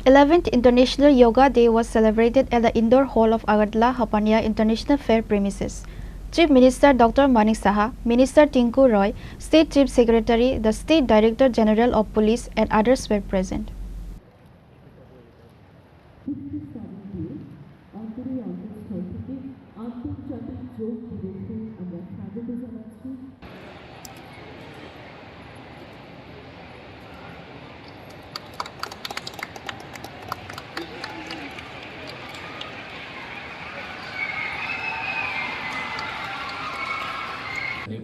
11th International Yoga Day was celebrated at the indoor hall of Agartala Hapaniya International Fair premises. Chief Minister Dr. Manik Saha, Minister Tinku Roy, State Chief Secretary, the State Director General of Police and others were present.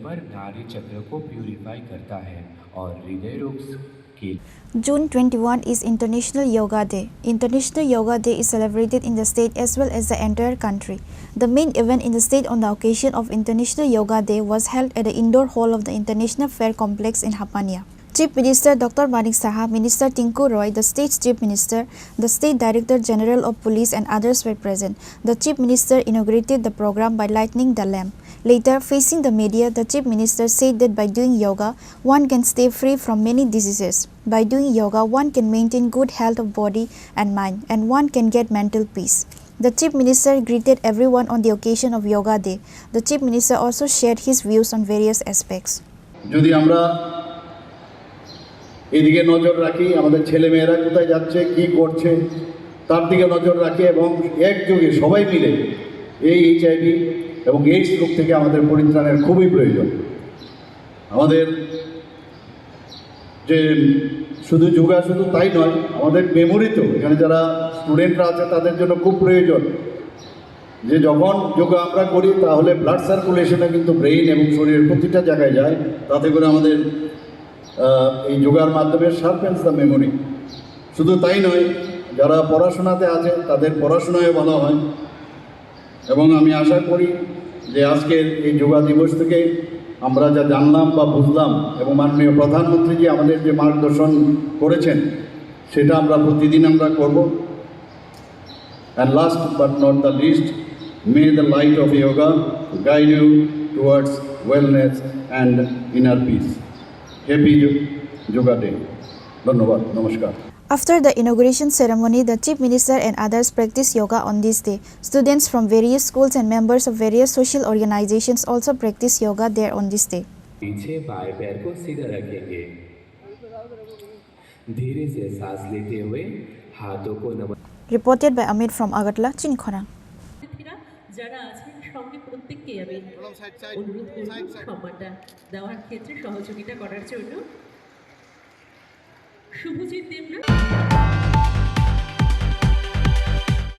पर नारी चक्र को purify करता है और हृदय रोग के June 21 is International Yoga Day. International Yoga Day is celebrated in the state as well as the entire country. The main event in the state on the occasion of International Yoga Day was held at the indoor hall of the International Fair Complex in Hapaniya. Chief Minister Dr. Manik Saha, Minister Tinku Roy, the State's Chief Minister, the State Director General of Police and others were present. The Chief Minister inaugurated the program by lighting the lamp. Later, facing the media, the Chief Minister said that by doing yoga, one can stay free from many diseases. By doing yoga, one can maintain good health of body and mind, and one can get mental peace. The Chief Minister greeted everyone on the occasion of Yoga Day. The Chief Minister also shared his views on various aspects. এদিকে নজর রাখি আমাদের ছেলেমেয়েরা কোথায় যাচ্ছে কি করছে তার দিকে নজর রাখি এবং একযোগে সবাই মিলে এই এইচআইভি এবং এইডস রোগ থেকে আমাদের পরিত্রাণের খুবই প্রয়োজন। আমাদের যে শুধু যোগা শুধু তাই নয়, আমাদের মেমোরিতেও এখানে যারা স্টুডেন্টরা আছে তাদের জন্য খুব প্রয়োজন যে যখন যোগা আমরা করি তাহলে ব্লাড সার্কুলেশনে কিন্তু ব্রেইন এবং শরীরের প্রতিটা জায়গায় যায়, তাতে করে আমাদের এই যোগার মাধ্যমে শার্পেন্স দ্য মেমোরি। শুধু তাই নয়, যারা পড়াশোনাতে আছে তাদের পড়াশোনায় ভালো হয় এবং আমি আশা করি যে আজকের এই যোগা দিবস থেকে আমরা যা জানলাম বা বুঝলাম এবং মাননীয় প্রধানমন্ত্রী আমাদের যে মার্গদর্শন করেছেন সেটা আমরা প্রতিদিন আমরা করব। And last but not the least, may the light of yoga guide you towards wellness and inner peace. Happy Yoga Day. ধন্যবাদ, নমস্কার। After the inauguration ceremony, the Chief Minister and others practiced yoga on this day. Students from various schools and members of various social organizations also practiced yoga there on this day. पीछे बाएं पैर को सीधा रखेंगे। धीरे से सांस लेते हुए हाथों को Reported by Amit from Agartala, Chini Khorang. যারা আছেন সঙ্গে প্রত্যেককেই আমি অনুরোধ করব সম্মানটা দেওয়ার ক্ষেত্রে সহযোগিতা করার জন্য। শুভজিৎ দেবনাথ।